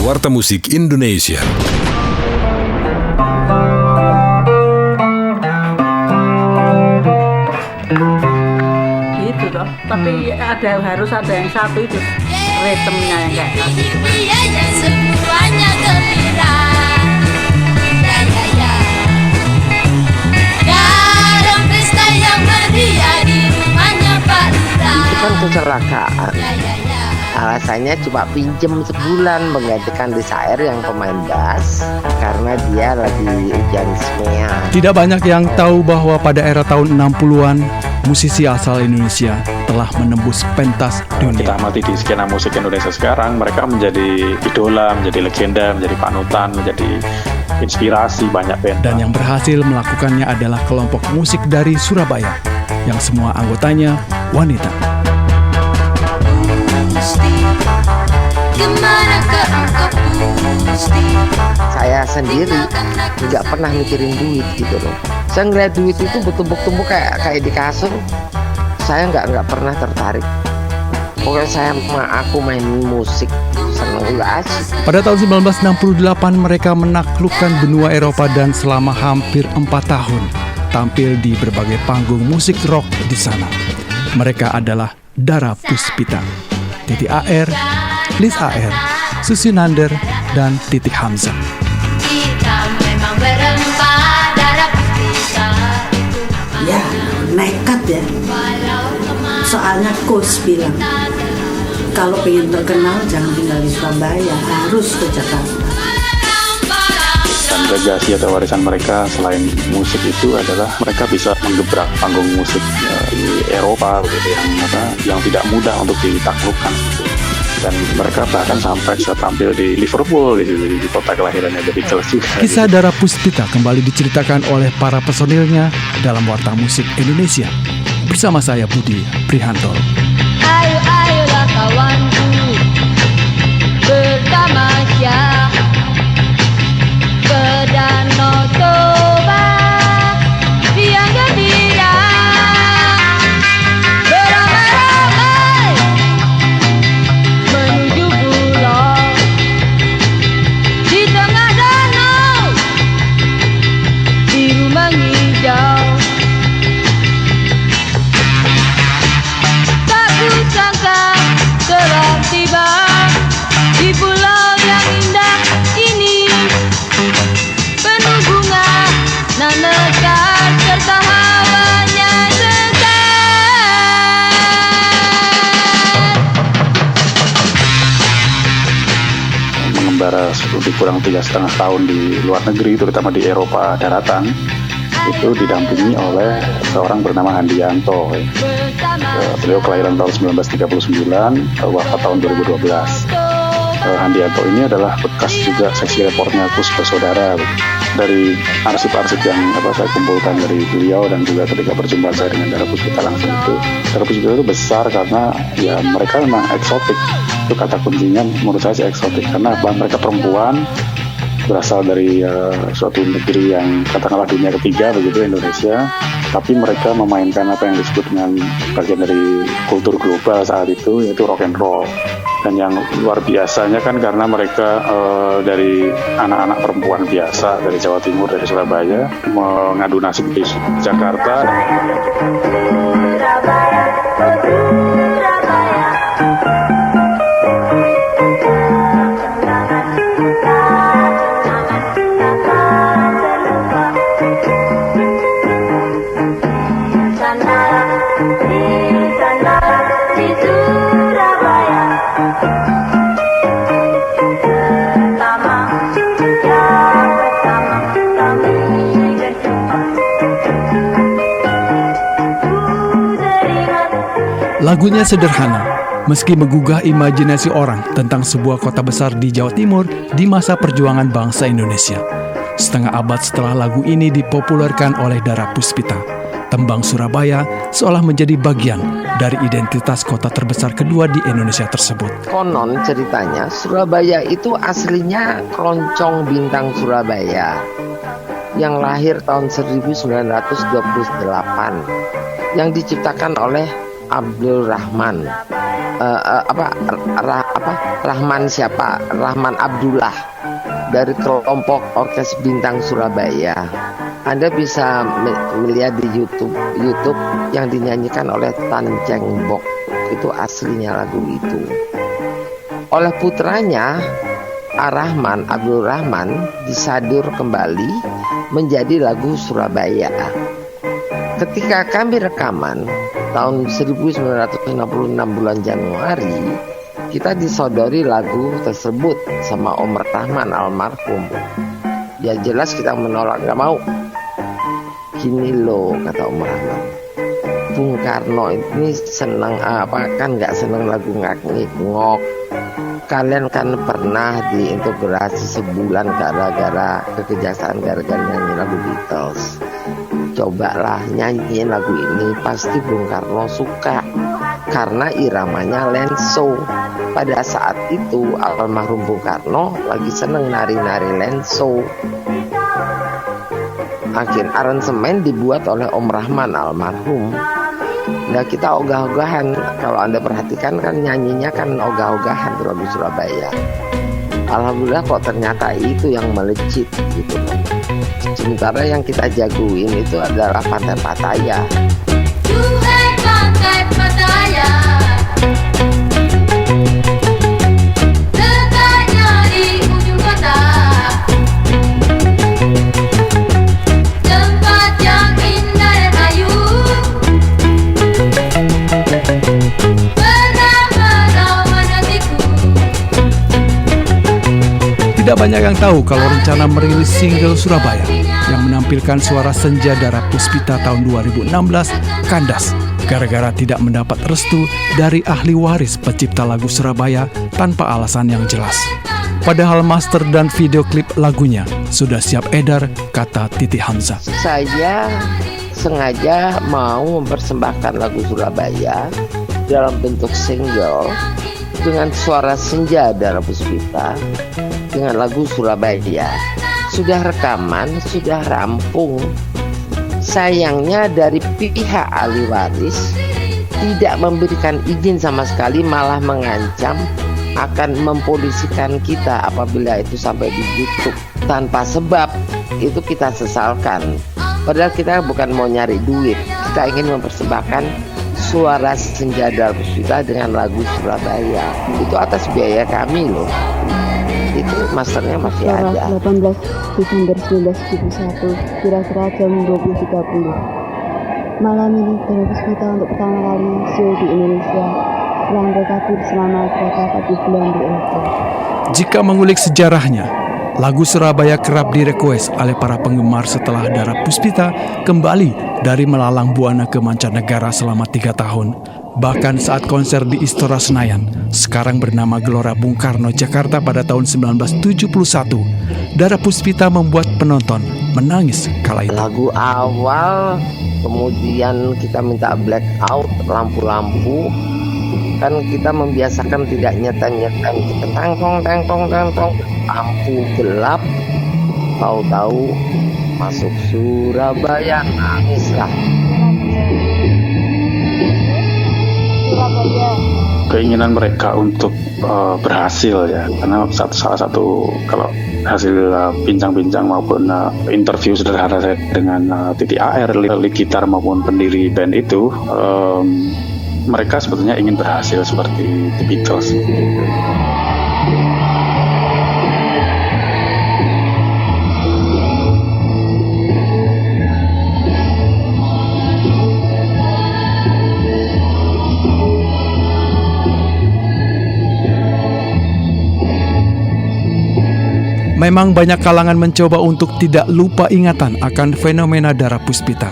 Warta Musik Indonesia. Gitu toh, tapi harus ada yang satu itu ritmenya yang kayak tadi. Semuanya gembira. Dalam pesta yang meriah di rumahnya Pak Lurah. Itu kan kecelakaan. Alasannya cuma pinjem sebulan menggantikan Desire yang pemain bass karena dia lagi ujian SMEA. Tidak banyak yang tahu bahwa pada era tahun 60-an, musisi asal Indonesia telah menembus pentas dunia. Kita amati di skena musik Indonesia sekarang, mereka menjadi idola, menjadi legenda, menjadi panutan, menjadi inspirasi banyak band. Dan yang berhasil melakukannya adalah kelompok musik dari Surabaya, yang semua anggotanya wanita. Saya sendiri nggak pernah mikirin duit gitu loh. Saya ngeliat duit itu bertumbuk-tumbuk kayak di kasur. Saya nggak pernah tertarik. Pokoknya aku main musik seneng aja. Pada tahun 1968 mereka menaklukkan benua Eropa dan selama hampir 4 tahun tampil di berbagai panggung musik rock di sana. Mereka adalah Dara Puspita, Titi AR, Liz AR, Susi Nander, dan Titik Hamzah. Kita memang berempat Dara Puspita. Ya, nekat ya. Soalnya Kus bilang, kalau pengen terkenal jangan tinggal di Surabaya, harus ke Jakarta. Dan legasi atau warisan mereka selain musik itu adalah mereka bisa menggebrak panggung musik di Eropa begitu, yang tidak mudah untuk ditaklukkan gitu. Dan mereka bahkan sampai bisa tampil di Liverpool di kota kelahirannya The Beatles juga. Kisah Dara Puspita kembali diceritakan oleh para personilnya dalam Warta Musik Indonesia. Bersama saya Budi Prihanto. Ayolah kawanku, bertamasya ke Danau Toba yang gembira, beramai-ramai menuju pulau di tengah danau, biru menghijau. Tak kusangka telah tiba di pulau yang indah ini, penuh bunga nan mekar serta hawanya segar. Mengembara lebih kurang 3,5 tahun di luar negeri, terutama di Eropa daratan, itu didampingi oleh seorang bernama Handianto. Beliau kelahiran tahun 1939, wafat tahun 2012. Handianto ini adalah bekas juga seksi reportnya Kus Bersaudara. Dari arsip-arsip yang saya kumpulkan dari beliau dan juga ketika perjumpaan saya dengan Dara Puspita langsung itu, Dara Puspita itu besar karena ya mereka memang eksotik. Itu kata kuncinya menurut saya sih eksotik, karena mereka perempuan berasal dari suatu negeri yang katakanlah dunia ketiga begitu, Indonesia, tapi mereka memainkan apa yang disebut dengan bagian dari kultur global saat itu, yaitu rock and roll. Dan yang luar biasanya kan karena mereka dari anak-anak perempuan biasa dari Jawa Timur, dari Surabaya, mengadu nasib di Jakarta. Lagunya sederhana, meski menggugah imajinasi orang tentang sebuah kota besar di Jawa Timur di masa perjuangan bangsa Indonesia. Setengah abad setelah lagu ini dipopulerkan oleh Dara Puspita, tembang Surabaya seolah menjadi bagian dari identitas kota terbesar kedua di Indonesia tersebut. Konon ceritanya Surabaya itu aslinya Keroncong Bintang Surabaya yang lahir tahun 1928, yang diciptakan oleh Abdul Rahman. Rahman Abdullah dari kelompok Orkes Bintang Surabaya. Anda bisa melihat di YouTube yang dinyanyikan oleh Tan Cheng Bok. Itu aslinya lagu itu. Oleh putranya Rahman Abdul Rahman disadur kembali menjadi lagu Surabaya. Ketika kami rekaman tahun 1966 bulan Januari, kita disodori lagu tersebut sama Om Rahman almarhum. Ya jelas kita menolak, nggak mau. Gini loh kata Om Rahman, Bung Karno ini senang kan nggak senang lagu ngok. Kalian kan pernah diintegrasi sebulan gara-gara kekejaksaan gara-gara nyanyi lagu Beatles. Cobalah nyanyiin lagu ini, pasti Bung Karno suka. Karena iramanya lenso. Pada saat itu almarhum Bung Karno lagi seneng nari-nari lenso. Akhir aransemen dibuat oleh Om Rahman almarhum. Nah kita ogah-ogahan, kalau Anda perhatikan kan nyanyinya kan ogah-ogahan lagu Surabaya. Alhamdulillah kok ternyata itu yang melejit gitu. Sementara yang kita jagoin itu adalah Pantai Pattaya. Duhai Pantai Pattaya, letaknya di ujung kota, tempat yang indah dan ayu, pernah menawan hatiku. Tidak banyak yang tahu kalau rencana merilis single Surabaya yang menampilkan suara senja Dara Puspita tahun 2016 kandas gara-gara tidak mendapat restu dari ahli waris pencipta lagu Surabaya tanpa alasan yang jelas. Padahal master dan video klip lagunya sudah siap edar, kata Titi Hamzah. Saya sengaja mau mempersembahkan lagu Surabaya dalam bentuk single dengan suara senja Dara Puspita dengan lagu Surabaya. Sudah rekaman, sudah rampung. Sayangnya dari pihak ahli waris tidak memberikan izin sama sekali, malah mengancam akan mempolisikan kita apabila itu sampai di YouTube. Tanpa sebab itu kita sesalkan. Padahal kita bukan mau nyari duit, kita ingin mempersembahkan suara senja Dara Puspita dengan lagu Surabaya. Itu atas biaya kami loh. Itu masternya masih ada. 18 Desember 1971, kira-kira jam 20.30. Malam ini Dara Puspita untuk pertama kali show di Indonesia setelah mereka tur selama beberapa 4 bulan di Eropa. Jika mengulik sejarahnya, lagu Surabaya kerap direquest oleh para penggemar setelah Dara Puspita kembali dari melalang buana ke mancanegara selama 3 tahun. Bahkan saat konser di Istora Senayan, sekarang bernama Gelora Bung Karno, Jakarta pada tahun 1971, Dara Puspita membuat penonton menangis kala itu. Lagu awal, kemudian kita minta blackout, lampu-lampu. Kan kita membiasakan tidak nyetem-nyetem, kita tangtong, lampu gelap. Tahu-tahu masuk Surabaya, nangislah. Keinginan mereka untuk berhasil ya, karena salah satu kalau hasil bincang-bincang maupun interview sederhana saya dengan Titi AR, lead gitar maupun pendiri band itu, mereka sebetulnya ingin berhasil seperti The Beatles. Memang banyak kalangan mencoba untuk tidak lupa ingatan akan fenomena Dara Puspita.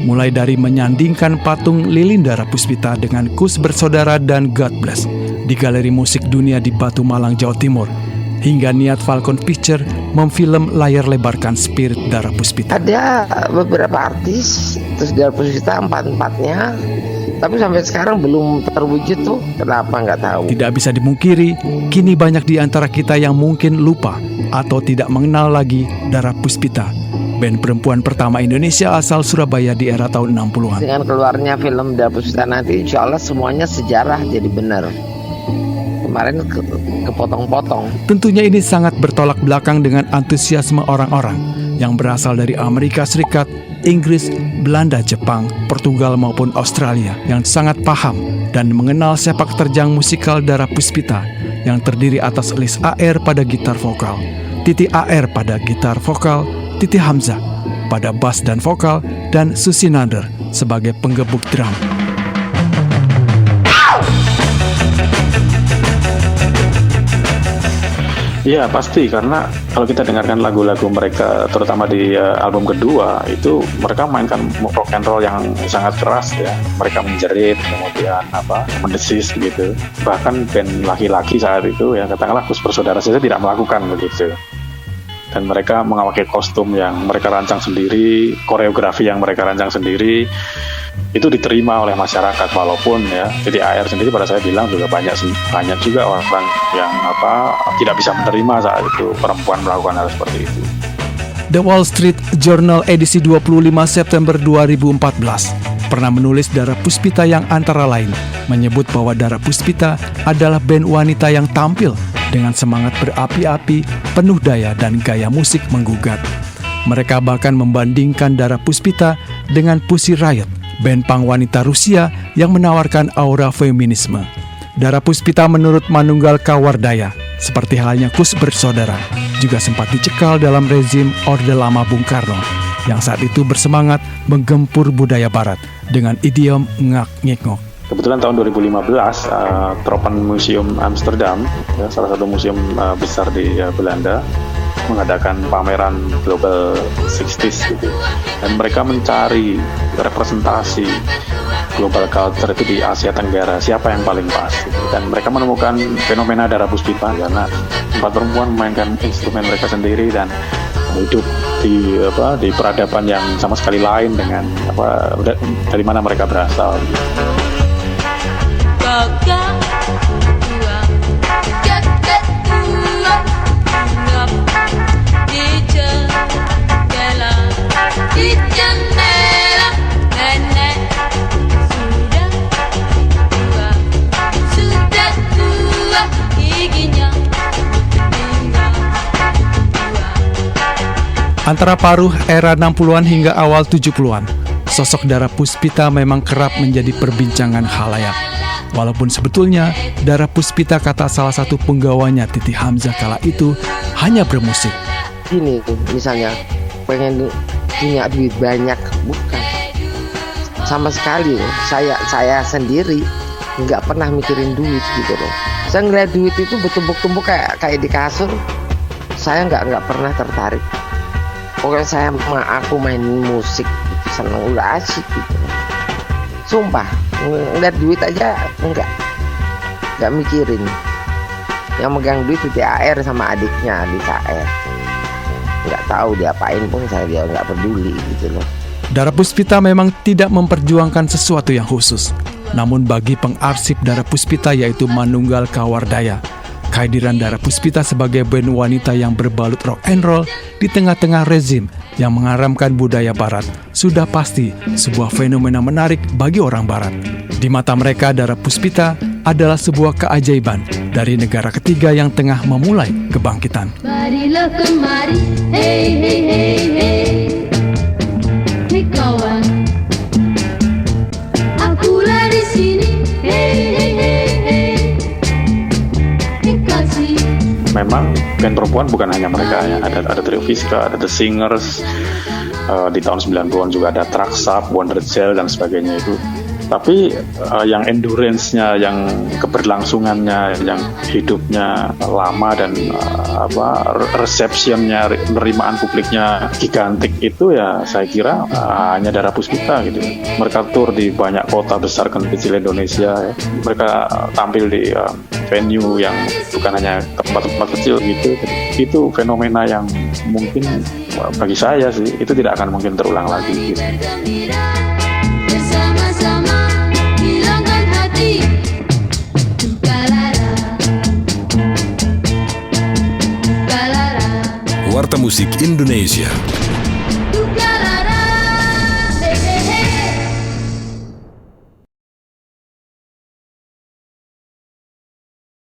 Mulai dari menyandingkan patung lilin Dara Puspita dengan Kus Bersaudara dan God Bless di Galeri Musik Dunia di Batu Malang, Jawa Timur, hingga niat Falcon Picture memfilm layar lebarkan spirit Dara Puspita. Ada beberapa artis, terus Dara Puspita empat-empatnya, tapi sampai sekarang belum terwujud tuh. Kenapa nggak tahu? Tidak bisa dimungkiri, kini banyak di antara kita yang mungkin lupa atau tidak mengenal lagi Dara Puspita. band perempuan pertama Indonesia asal Surabaya di era tahun 60-an. Dengan keluarnya film Dara Puspita nanti, insya Allah semuanya sejarah jadi benar. Kemarin kepotong-potong. Tentunya ini sangat bertolak belakang dengan antusiasme orang-orang yang berasal dari Amerika Serikat, Inggris, Belanda, Jepang, Portugal maupun Australia yang sangat paham dan mengenal sepak terjang musikal Dara Puspita yang terdiri atas Lis AR pada gitar vokal, Titi AR pada gitar vokal, Titi Hamzah pada bass dan vokal, dan Susi Nader sebagai penggebuk drum. Iya pasti, karena kalau kita dengarkan lagu-lagu mereka terutama di album kedua itu mereka mainkan rock and roll yang sangat keras ya. Mereka menjerit, kemudian mendesis gitu. Bahkan band laki-laki saat itu ya, katakanlah Kus Bersaudara saja tidak melakukan begitu. Dan mereka memakai kostum yang mereka rancang sendiri, koreografi yang mereka rancang sendiri, itu diterima oleh masyarakat. Walaupun ya Titi AR sendiri pada saya bilang juga banyak juga orang yang tidak bisa menerima saat itu perempuan melakukan hal seperti itu. The Wall Street Journal edisi 25 September 2014 pernah menulis Dara Puspita yang antara lain menyebut bahwa Dara Puspita adalah band wanita yang tampil dengan semangat berapi-api, penuh daya dan gaya musik menggugat. Mereka bahkan membandingkan Dara Puspita dengan Pussy Riot, band punk wanita Rusia yang menawarkan aura feminisme. Dara Puspita menurut Manunggal Kawardaya, seperti halnya Kus Bersaudara, juga sempat dicekal dalam rezim Orde Lama Bung Karno yang saat itu bersemangat menggempur budaya barat dengan idiom ngak-ngekngok. Kebetulan tahun 2015, Tropenmuseum Amsterdam, ya, salah satu museum besar di Belanda, mengadakan pameran Global 60s gitu. Dan mereka mencari representasi global culture itu di Asia Tenggara, siapa yang paling pas gitu. Dan mereka menemukan fenomena Dara Puspita karena empat perempuan memainkan instrumen mereka sendiri dan hidup di peradaban yang sama sekali lain dengan dari mana mereka berasal gitu. Antara paruh era 60-an hingga awal 70-an, sosok Dara Puspita memang kerap menjadi perbincangan khalayak. Walaupun sebetulnya Dara Puspita, kata salah satu penggawanya Titi Hamzah kala itu, hanya bermusik. Gini misalnya, pengen punya duit banyak, bukan. Sama sekali saya sendiri nggak pernah mikirin duit gitu loh. Saya ngeliat duit itu bertumbuk-tumbuk kayak di kasur, saya nggak pernah tertarik. Pokoknya aku main musik gitu, seneng, udah asik gitu. Sumpah, ngeliat duit aja nggak mikirin. Yang megang duit Titi AR sama adiknya Lis AR. Nggak tahu diapain pun dia nggak peduli gitu loh. Dara Puspita memang tidak memperjuangkan sesuatu yang khusus. Namun bagi pengarsip Dara Puspita yaitu Manunggal Kawardaya, kehadiran Dara Puspita sebagai band wanita yang berbalut rock and roll di tengah-tengah rezim yang mengharamkan budaya barat sudah pasti sebuah fenomena menarik bagi orang barat. Di mata mereka, Dara Puspita adalah sebuah keajaiban dari negara ketiga yang tengah memulai kebangkitan. Marilah kemari, hey hey hey hey, hey kawan, akulah di sini, hey hey hey hey, hey kasih. Memang band perempuan bukan hanya mereka ya, ada Trio Fiska, ada The Singers, di tahun 90-an juga ada Traxap, Wondergel dan sebagainya itu. Tapi yang endurance-nya, yang keberlangsungannya, yang hidupnya lama dan reception-nya, penerimaan publiknya gigantik itu ya saya kira hanya Dara Puspita gitu. Mereka tur di banyak kota besar dan kecil Indonesia ya. Mereka tampil di venue yang bukan hanya tempat-tempat kecil gitu. Itu fenomena yang mungkin bagi saya sih itu tidak akan mungkin terulang lagi gitu. Warta Musik Indonesia.